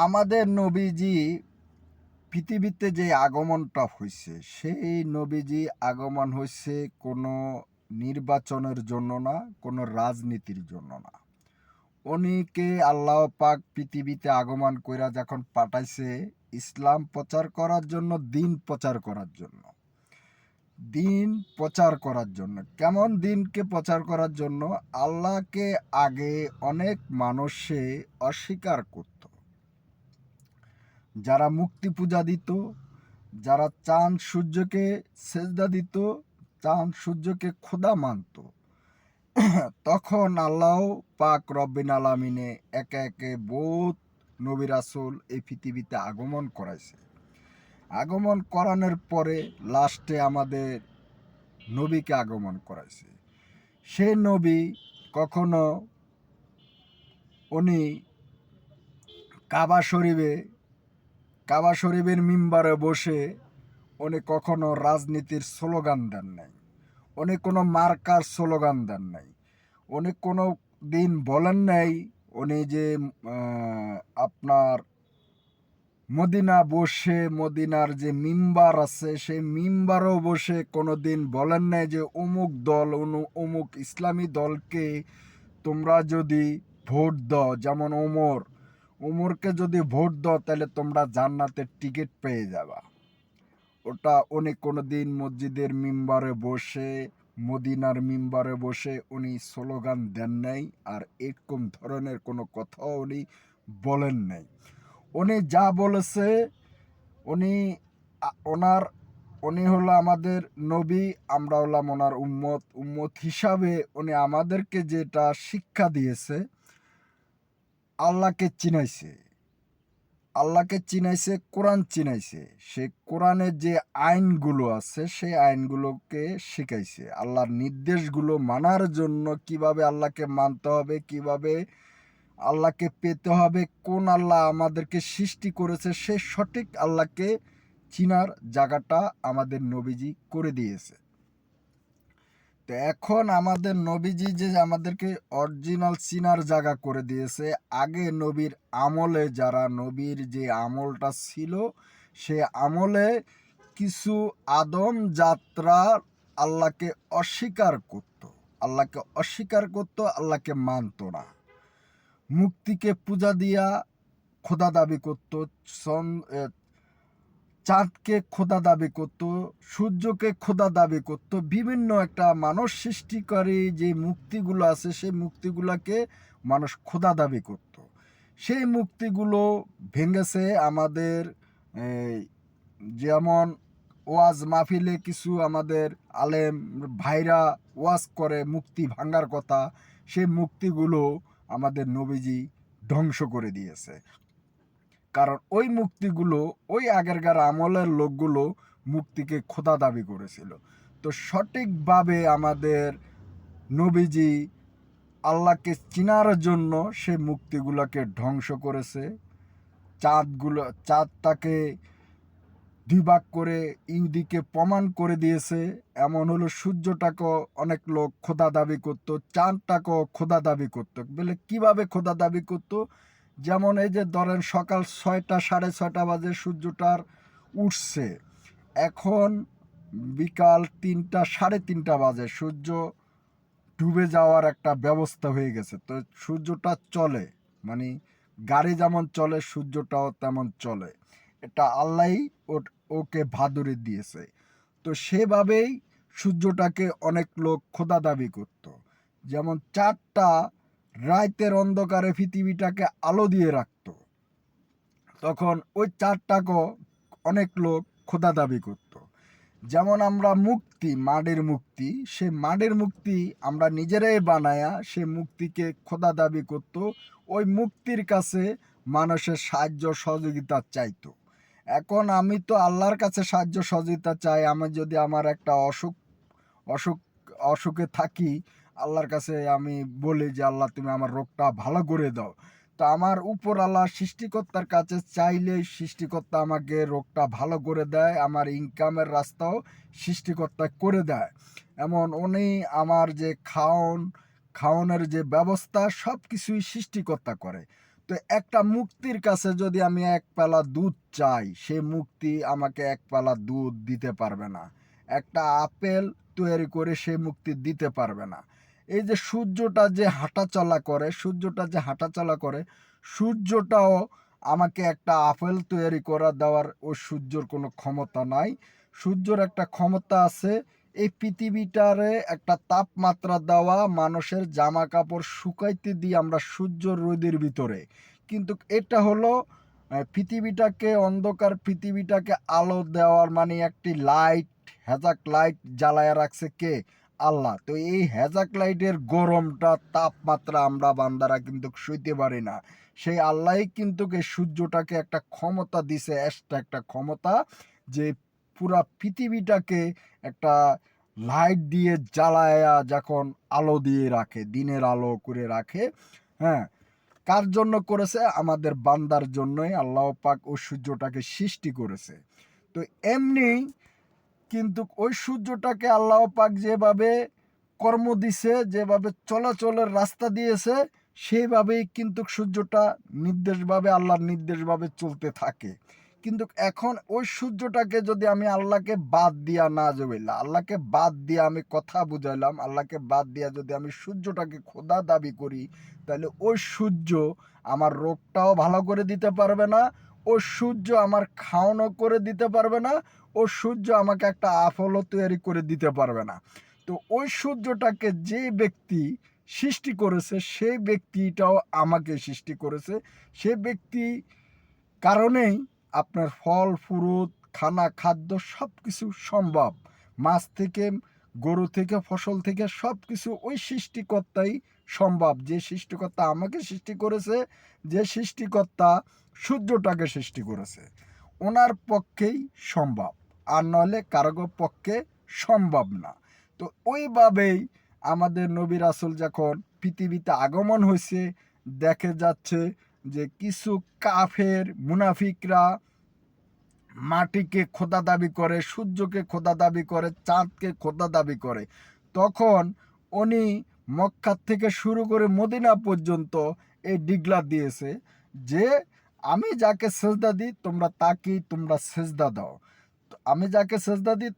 আমাদের নবীজি পৃথিবীতে যে আগমনটা হইছে, সেই নবীজি আগমন হইছে কোনো নির্বাচনের জন্য না, কোনো রাজনীতির জন্য না। উনিকে আল্লাহ পাক পৃথিবীতে আগমন কইরা যখন পাঠাইছে ইসলাম প্রচার করার জন্য, দিন প্রচার করার জন্য। দিন প্রচার করার জন্য। কেমন দিনকে প্রচার করার জন্য? আল্লাহকে আগে অনেক মানুষে অস্বীকার করত। যারা মূর্তি পূজা দিত, যারা চাঁদ সূর্যকে সেজদা দিত, চাঁদ সূর্যকে খোদা মানত, তখন আল্লাহ পাক রব্বিল আলামিনে একে একে বহুত নবী রাসূল এই পৃথিবীতে আগমন করাইছে। আগমন করানোর পরে লাস্টে আমাদের নবীকে আগমন করাইছে। সে নবী কখনো উনি কাবা শরীফের মিম্বারে বসে উনি কখনো রাজনীতির স্লোগান দেন নাই, উনি কোনো মার্কার স্লোগান দেন নাই, উনি কোনো দিন বলেন নাই উনি যে আপনার মদিনার যে মিম্বার আছে সেই মিম্বারও বসে কোনো দিন বলেন নাই যে অমুক দল অমুক ইসলামী দলকে তোমরা যদি ভোট দাও, যেমন ওমরকে যদি ভোট দাও তাহলে তোমরা জান্নাতের টিকিট পেয়ে যাবা। ওটা উনি কোনো দিন মসজিদের মিম্বারে বসে, মদিনার মিম্বারে বসে উনি স্লোগান দেন নাই, আর এরকম ধরনের কোনো কথাও উনি বলেন নাই। উনি যা বলেছে, উনি ওনার উনি হলো আমাদের নবী, আমরা হলাম ওনার উম্মত হিসাবে উনি আমাদেরকে যেটা শিক্ষা দিয়েছে, আল্লাহকে চিনাইছে, কোরআন চিনাইছে। সে কোরআনের যে আইনগুলো আছে সেই আইনগুলোকে শিখাইছে। আল্লাহর নির্দেশগুলো মানার জন্য কিভাবে আল্লাহকে মানতে হবে, কিভাবে আল্লাহকে পেতে হবে, কোন আল্লাহ আমাদেরকে সৃষ্টি করেছে, সে সঠিক আল্লাহকে চিনার জায়গাটা আমাদের নবীজি করে দিয়েছে। তো এখন আমাদের নবীজি যে আমাদেরকে অরিজিনাল চিনার জায়গা করে দিয়েছে, আগে নবীর আমলে যারা নবীর যে আমলটা ছিল সে আমলে কিছু আদম যাত্রা আল্লাহকে অস্বীকার করত, আল্লাহকে মানত না, মুক্তিকে পূজা দিয়া খোদা দাবি করত, চাঁদকে খোদা দাবি করত, সূর্যকে খোদা দাবি করত। বিভিন্ন একটা মানুষ সৃষ্টিকারী যে মুক্তিগুলো আছে সেই মুক্তিগুলোকে মানুষ খোদা দাবি করত। সেই মুক্তিগুলো ভেঙেছে আমাদের যেমন ওয়াজ মাহফিলে কিছু আমাদের আলেম ভাইরা ওয়াজ করে মুক্তি ভাঙার কথা, সেই মুক্তিগুলো আমাদের নবীজি ধ্বংস করে দিয়েছে। কারণ ওই মুক্তিগুলো ওই আগেরকার আমলের লোকগুলো মুক্তিকে খোদা দাবি করেছিল। তো সঠিকভাবে আমাদের নবীজি আল্লাহকে চিনার জন্য সে মুক্তিগুলোকে ধ্বংস করেছে। চাঁদটাকে দুই ভাগ করে ইহুদিকে প্রমাণ করে দিয়েছে। এমন হলো সূর্যটাকেও অনেক লোক খোদা দাবি করতো, চাঁদটাকেও খোদা দাবি করতো। বলে কিভাবে খোদা দাবি করতো? যেমন এই যে ধরেন সকাল 6টা 6:30 বাজে সূর্যটার উঠছে, এখন বিকাল 3টা 3:30 বাজে সূর্য ডুবে যাওয়ার একটা ব্যবস্থা হয়ে গেছে। তো সূর্যটা চলে, মানে গাড়ি যেমন চলে সূর্যটাও তেমন চলে। এটা আল্লাহই ওকে ভাদুরে দিয়েছে। তো সেভাবেই সূর্যটাকে অনেক লোক খোদা দাবি করত। যেমন চাঁদটা রাতের অন্ধকারে পৃথিবীটাকে আলো দিয়ে রাখত, তখন ওই চাঁদটাকেও অনেক লোক খোদা দাবি করত। যেমন আমরা মাটির মুক্তি, সে মাটির মুক্তি আমরা নিজেরাই বানায়া সে মুক্তিকে খোদা দাবি করত। ওই মুক্তির কাছে মানুষের সাহায্য সহযোগিতা চাইতো। এখন আমি তো আল্লাহর কাছে সাহায্য সহযোগিতা চাই। আমি যদি আমার একটা অসুখ অসুখে থাকি, আল্লাহর কাছে আমি বলি যে আল্লাহ তুমি আমার রোগটা ভালো করে দাও। তো আমার উপর আল্লাহ সৃষ্টিকর্তার কাছে চাইলে সৃষ্টিকর্তা আমাকে রোগটা ভালো করে দেয়, আমার ইনকামের রাস্তাও সৃষ্টিকর্তা করে দেয়। এমন উনি আমার যে খাওয়ানোর যে ব্যবস্থা সব কিছুই সৃষ্টিকর্তা করে। তো একটা মুক্তির কাছে যদি আমি এক পেলা দুধ চাই, সে মুক্তি আমাকে এক পেলা দুধ দিতে পারবে না। একটা আপেল তৈরি করে সে মুক্তি দিতে পারবে না। এই যে সূর্যটা যে হাঁটাচলা করে, সূর্যটাও আমাকে একটা আপেল তৈরি করে দেওয়ার ওই সূর্যর কোনো ক্ষমতা নাই। সূর্যর একটা ক্ষমতা আছে, এই পৃথিবীটারে একটা তাপমাত্রা দেওয়া, মানুষের জামা কাপড় শুকাইতে দিই আমরা সূর্য রোদের ভিতরে। কিন্তু এটা হলো পৃথিবীটাকে, অন্ধকার পৃথিবীটাকে আলো দেওয়ার মানে একটি লাইট, হ্যাজাক লাইট জ্বালায়া রাখছে কে? আল্লাহ। তো এই হ্যাজাক লাইটের গরমটা, তাপমাত্রা আমরা বান্দারা কিন্তু সইতে পারি না। সেই আল্লাহই কিন্তু এই সূর্যটাকে একটা ক্ষমতা দিছে, একটা ক্ষমতা, যে পুরা পৃথিবীটাকে একটা লাইট দিয়ে জ্বালায়া যখন আলো দিয়ে রাখে, দিনের আলো করে রাখে। হ্যাঁ, কার জন্য করেছে? আমাদের বান্দার জন্যই আল্লাহ পাক ওই সূর্যটাকে সৃষ্টি করেছে। তো এমনি কিন্তু ওই সূর্যটাকে আল্লাহ পাক যেভাবে কর্ম দিছে, যেভাবে চলাচলের রাস্তা দিয়েছে, সেইভাবেই কিন্তু সূর্যটা নির্দেশভাবে, আল্লাহর নির্দেশভাবে চলতে থাকে। কিন্তু এখন ওই সূর্যটাকে যদি আমি আল্লাহকে বাদ দিয়া না জবাইলা, আল্লাহকে বাদ দিয়া আমি কথা বুঝাইলাম, আল্লাহকে বাদ দিয়া যদি আমি সূর্যটাকে খোদা দাবি করি, তাহলে ওই সূর্য আমার রোগটাও ভালো করে দিতে পারবে না, ওই সূর্য আমার খাওয়ানো করে দিতে পারবে না, ও সূর্য আমাকে একটা আপেলও তৈরি করে দিতে পারবে না। তো ওই সূর্যটাকে যে ব্যক্তি সৃষ্টি করেছে, সেই ব্যক্তিটাও আমাকে সৃষ্টি করেছে। সে ব্যক্তি কারণেই আপনার ফল ফুরুত, খাদ্য সব কিছু সম্ভব। মাছ থেকে, গরু থেকে, ফসল থেকে সব কিছু ওই সৃষ্টিকর্তাই সম্ভব। যে সৃষ্টিকর্তা আমাকে সৃষ্টি করেছে, যে সৃষ্টিকর্তা সূর্যটাকে সৃষ্টি করেছে, ওনার পক্ষেই সম্ভব, আর নইলে কারো পক্ষে সম্ভব না। তো ওইভাবেই আমাদের নবী রাসূল যখন পৃথিবীতে আগমন হয়েছে, দেখে যাচ্ছে যে কিছু কাফের মুনাফিকরা মাটিকে খোদা দাবি করে, সূর্যকে খোদা দাবি করে, চাঁদকে খোদা দাবি করে। তখন উনি মক্কা থেকে শুরু করে মদিনা পর্যন্ত এই ডিগলা দিয়েছে যে আমি যাকে সেজদা দিই তোমরা সেজদা দাও, আমি যাকে সেজদা দিই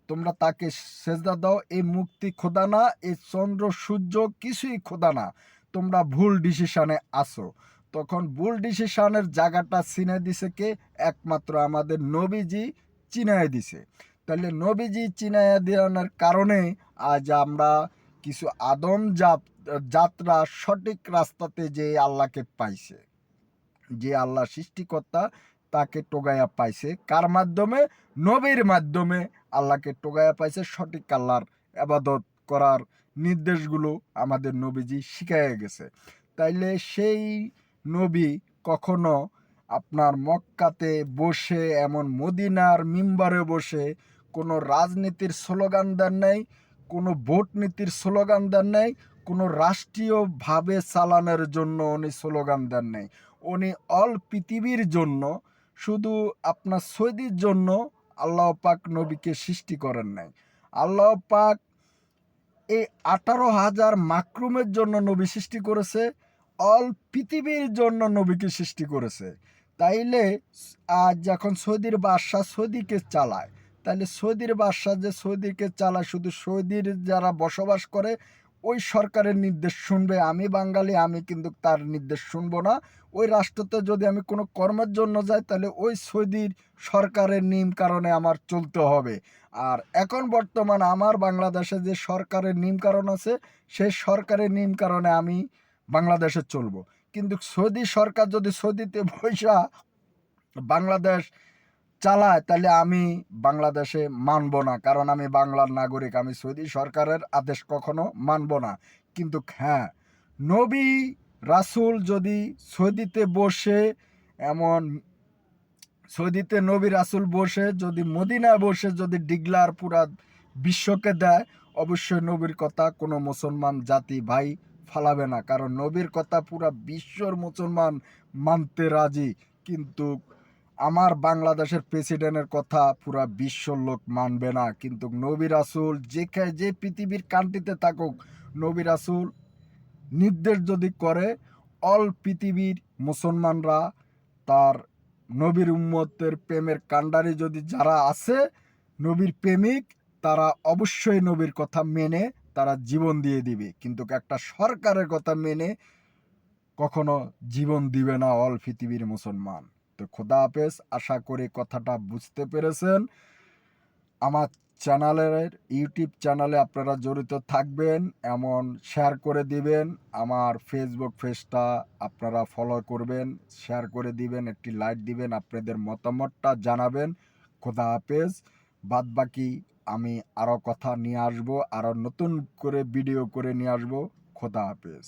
তোমরা তাকে সেজদা দাও। এই মুক্তি খোদা না, এই চন্দ্র সূর্য কিছুই খোদা না, তোমরা ভুল ডিসিশনে আসো। তখন ভুল ডিসিশনের জায়গাটা চিনে দিছে কে? একমাত্র আমাদের নবীজি চিনায় দিছে। তাহলে নবীজি চিনাইয়া দেওয়ার কারণে আজ আমরা কিছু আদম যাত্রা সঠিক রাস্তাতে যে আল্লাহকে পাইছে, যে আল্লাহ সৃষ্টিকর্তা তাকে টোগাইয়া পাইছে। কার মাধ্যমে? নবীর মাধ্যমে আল্লাহকে টোগাইয়া পাইছে। সঠিক আল্লাহর আবাদত করার নির্দেশগুলো আমাদের নবীজি শিখাইয়া গেছে। তাইলে সেই নবী কখনো আপনার মক্কাতে বসে, এমন মদিনার মিম্বারে বসে কোনো রাজনীতির স্লোগান দেন নাই, কোনো ভোট নীতির স্লোগান দেন নাই, কোনো রাষ্ট্রীয়ভাবে চালানোর জন্য উনি স্লোগান দেন নাই। উনি অল পৃথিবীর জন্য, শুধু আপনার সৌদির জন্য আল্লাহ পাক নবীকে সৃষ্টি করেন নাই। আল্লাহ পাক এই 18,000 মাকরুমের জন্য নবী সৃষ্টি করেছে, অল পৃথিবীর জন্য নবীকে সৃষ্টি করেছে। তাইলে আজ যখন সৌদির বাদশাহ সৌদিকে চালায়, তাহলে সৌদির বাদশাহ যে সৌদিকে চালায়, শুধু সৌদির যারা বসবাস করে ওই সরকারের নির্দেশ শুনবে। আমি বাঙালি, আমি কিন্তু তার নির্দেশ শুনবো না। ওই রাষ্ট্রতে যদি আমি কোনো কর্মের জন্য যাই, তাহলে ওই সৌদির সরকারের নিয়ম কারণে আমার চলতে হবে। আর এখন বর্তমান আমার বাংলাদেশে যে সরকারের নিয়ম কারণ আছে, সেই সরকারের নিয়ম কারণে আমি বাংলাদেশে চলবো। কিন্তু সৌদি সরকার যদি সৌদিতে বৈশা বাংলাদেশ চালায়, তাহলে আমি বাংলাদেশে মানব না, কারণ আমি বাংলার নাগরিক। আমি সৌদি সরকারের আদেশ কখনো মানব না। কিন্তু হ্যাঁ, নবী রাসূল যদি সৌদিতে বসে, এমন সৌদিতে নবী রাসূল বসে যদি মদিনায় বসে যদি ডিগলার পুরা বিশ্বকে দেয়, অবশ্যই নবীর কথা কোনো মুসলমান জাতি ভাই ফালাবে না, কারণ নবীর কথা পুরা বিশ্বর মুসলমান মানতে রাজি। কিন্তু আমার বাংলাদেশের প্রেসিডেন্টের কথা পুরা বিশ্বর লোক মানবে না। কিন্তু নবী রাসূল যে পৃথিবীর কান্ট্রিতে থাকুক, নবী রাসূল নির্দেশ যদি করে, অল পৃথিবীর মুসলমানরা তার নবীর উম্মতের প্রেমের কাণ্ডারি যদি যারা আছে নবীর প্রেমিক, তারা অবশ্যই নবীর কথা মেনে তারা জীবন দিয়ে দিবে, কিন্তু একটা সরকারের কথা মেনে কখনো জীবন দিবে না অল পৃথিবীর মুসলমান। তো খোদা হাফেজ, আশা করি কথাটা বুঝতে পেরেছেন। আমার চ্যানেলের ইউটিউব চ্যানেলে আপনারা জড়িত থাকবেন, এমন শেয়ার করে দিবেন। আমার ফেসবুক পেজটা আপনারা ফলো করবেন, শেয়ার করে দিবেন, একটি লাইক দিবেন, আপনাদের মতামতটা জানাবেন। খোদা হাফেজ। বাদ বাকি আমি আরও কথা নিয়ে আসবো, আরও নতুন করে ভিডিও করে নিয়ে আসবো। খোদা হাফেজ।